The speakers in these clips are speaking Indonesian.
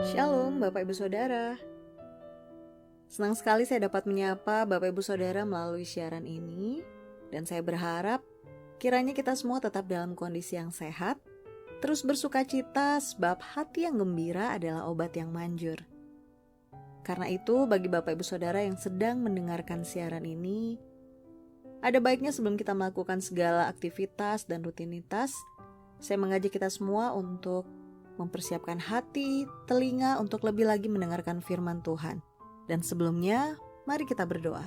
Shalom Bapak Ibu Saudara. Senang sekali saya dapat menyapa Bapak Ibu Saudara melalui siaran ini. Dan saya berharap kiranya kita semua tetap dalam kondisi yang sehat, terus bersuka cita sebab hati yang gembira adalah obat yang manjur. Karena itu bagi Bapak Ibu Saudara yang sedang mendengarkan siaran ini, ada baiknya sebelum kita melakukan segala aktivitas dan rutinitas, saya mengajak kita semua untuk mempersiapkan hati, telinga untuk lebih lagi mendengarkan firman Tuhan. Dan sebelumnya, mari kita berdoa.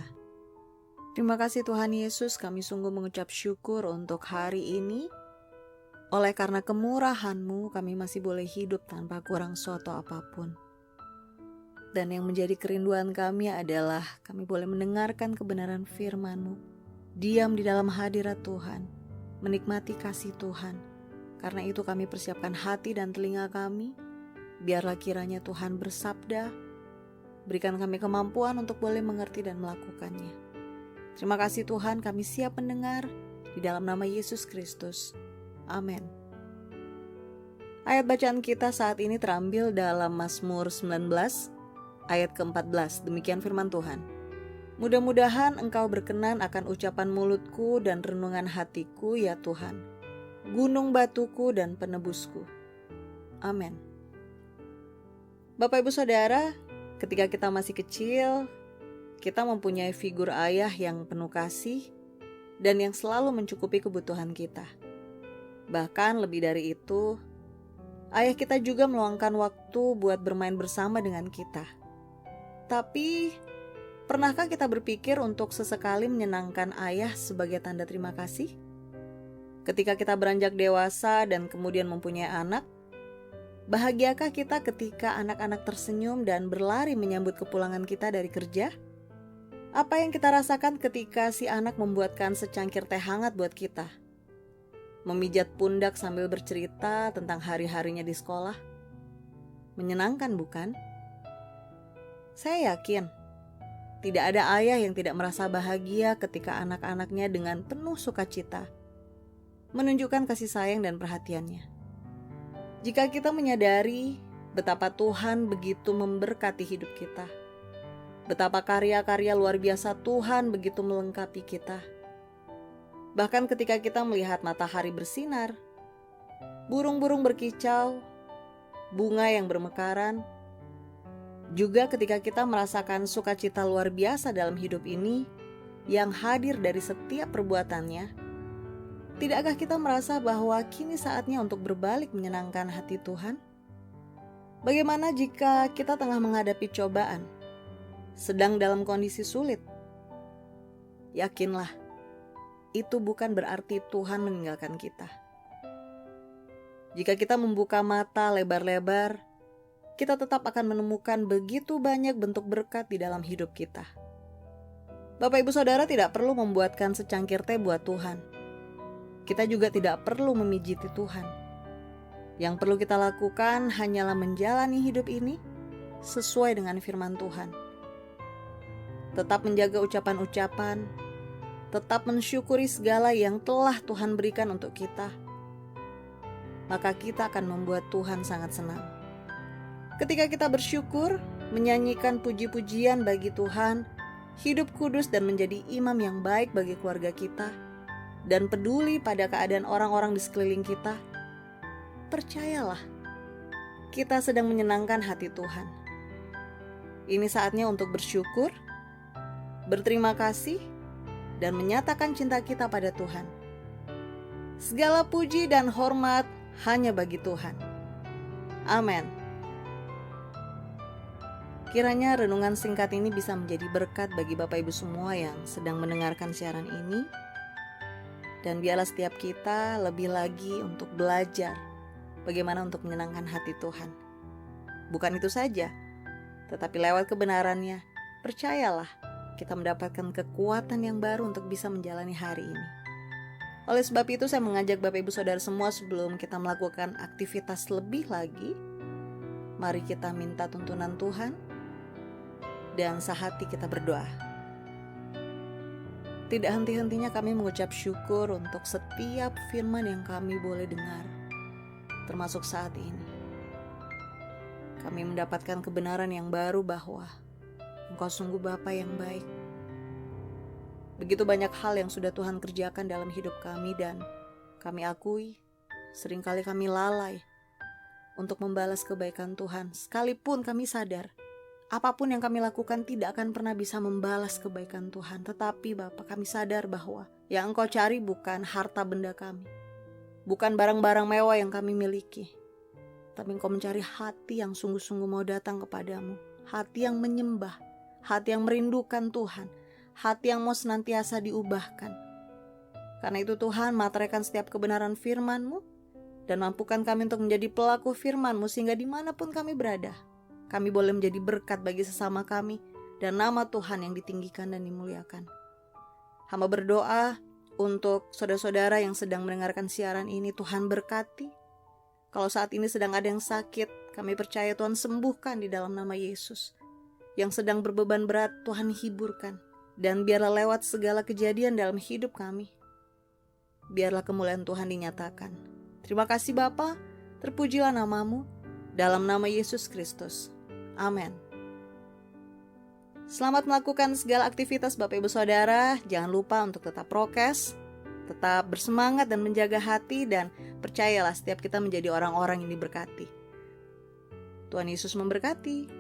Terima kasih Tuhan Yesus, kami sungguh mengucap syukur untuk hari ini. Oleh karena kemurahan-Mu, kami masih boleh hidup tanpa kurang suatu apapun. Dan yang menjadi kerinduan kami adalah kami boleh mendengarkan kebenaran firman-Mu, diam di dalam hadirat Tuhan, menikmati kasih Tuhan. Karena itu kami persiapkan hati dan telinga kami, biarlah kiranya Tuhan bersabda, berikan kami kemampuan untuk boleh mengerti dan melakukannya. Terima kasih Tuhan, kami siap mendengar, di dalam nama Yesus Kristus. Amin. Ayat bacaan kita saat ini terambil dalam Mazmur 19, ayat ke-14, demikian firman Tuhan. Mudah-mudahan Engkau berkenan akan ucapan mulutku dan renungan hatiku ya Tuhan, gunung batuku dan penebusku. Amin. Bapak Ibu Saudara, ketika kita masih kecil, kita mempunyai figur ayah yang penuh kasih dan yang selalu mencukupi kebutuhan kita. Bahkan lebih dari itu, ayah kita juga meluangkan waktu buat bermain bersama dengan kita. Tapi, pernahkah kita berpikir untuk sesekali menyenangkan ayah sebagai tanda terima kasih? Ketika kita beranjak dewasa dan kemudian mempunyai anak, bahagiakah kita ketika anak-anak tersenyum dan berlari menyambut kepulangan kita dari kerja? Apa yang kita rasakan ketika si anak membuatkan secangkir teh hangat buat kita? Memijat pundak sambil bercerita tentang hari-harinya di sekolah? Menyenangkan bukan? Saya yakin, tidak ada ayah yang tidak merasa bahagia ketika anak-anaknya dengan penuh sukacita menunjukkan kasih sayang dan perhatiannya. Jika kita menyadari betapa Tuhan begitu memberkati hidup kita, betapa karya-karya luar biasa Tuhan begitu melengkapi kita, bahkan ketika kita melihat matahari bersinar, burung-burung berkicau, bunga yang bermekaran, juga ketika kita merasakan sukacita luar biasa dalam hidup ini yang hadir dari setiap perbuatannya, tidakkah kita merasa bahwa kini saatnya untuk berbalik menyenangkan hati Tuhan? Bagaimana jika kita tengah menghadapi cobaan, sedang dalam kondisi sulit? Yakinlah, itu bukan berarti Tuhan meninggalkan kita. Jika kita membuka mata lebar-lebar, kita tetap akan menemukan begitu banyak bentuk berkat di dalam hidup kita. Bapak Ibu Saudara tidak perlu membuatkan secangkir teh buat Tuhan. Kita juga tidak perlu memijiti Tuhan. Yang perlu kita lakukan hanyalah menjalani hidup ini sesuai dengan firman Tuhan. Tetap menjaga ucapan-ucapan, tetap mensyukuri segala yang telah Tuhan berikan untuk kita. Maka kita akan membuat Tuhan sangat senang. Ketika kita bersyukur, menyanyikan puji-pujian bagi Tuhan, hidup kudus dan menjadi imam yang baik bagi keluarga kita, dan peduli pada keadaan orang-orang di sekeliling kita, percayalah, kita sedang menyenangkan hati Tuhan. Ini saatnya untuk bersyukur, berterima kasih, dan menyatakan cinta kita pada Tuhan. Segala puji dan hormat hanya bagi Tuhan. Amin. Kiranya renungan singkat ini bisa menjadi berkat bagi Bapak Ibu semua yang sedang mendengarkan siaran ini. Dan biarlah setiap kita lebih lagi untuk belajar bagaimana untuk menyenangkan hati Tuhan. Bukan itu saja, tetapi lewat kebenarannya, percayalah kita mendapatkan kekuatan yang baru untuk bisa menjalani hari ini. Oleh sebab itu saya mengajak Bapak Ibu Saudara semua sebelum kita melakukan aktivitas lebih lagi, mari kita minta tuntunan Tuhan dan sehati kita berdoa. Tidak henti-hentinya kami mengucap syukur untuk setiap firman yang kami boleh dengar, termasuk saat ini. Kami mendapatkan kebenaran yang baru bahwa Engkau sungguh Bapa yang baik. Begitu banyak hal yang sudah Tuhan kerjakan dalam hidup kami dan kami akui seringkali kami lalai untuk membalas kebaikan Tuhan. Sekalipun kami sadar apapun yang kami lakukan tidak akan pernah bisa membalas kebaikan Tuhan. Tetapi Bapa, kami sadar bahwa yang Engkau cari bukan harta benda kami, bukan barang-barang mewah yang kami miliki, tapi Engkau mencari hati yang sungguh-sungguh mau datang kepadamu, hati yang menyembah, hati yang merindukan Tuhan, hati yang mau senantiasa diubahkan. Karena itu Tuhan, materaikan setiap kebenaran firman-Mu dan mampukan kami untuk menjadi pelaku firman-Mu, sehingga dimanapun kami berada, kami boleh menjadi berkat bagi sesama kami dan nama Tuhan yang ditinggikan dan dimuliakan. Hamba berdoa untuk saudara-saudara yang sedang mendengarkan siaran ini, Tuhan berkati. Kalau saat ini sedang ada yang sakit, kami percaya Tuhan sembuhkan di dalam nama Yesus. Yang sedang berbeban berat, Tuhan hiburkan. Dan biarlah lewat segala kejadian dalam hidup kami, biarlah kemuliaan Tuhan dinyatakan. Terima kasih Bapa, terpujilah nama-Mu, dalam nama Yesus Kristus. Amin. Selamat melakukan segala aktivitas Bapak Ibu Saudara. Jangan lupa untuk tetap prokes, tetap bersemangat dan menjaga hati, dan percayalah setiap kita menjadi orang-orang yang diberkati. Tuhan Yesus memberkati.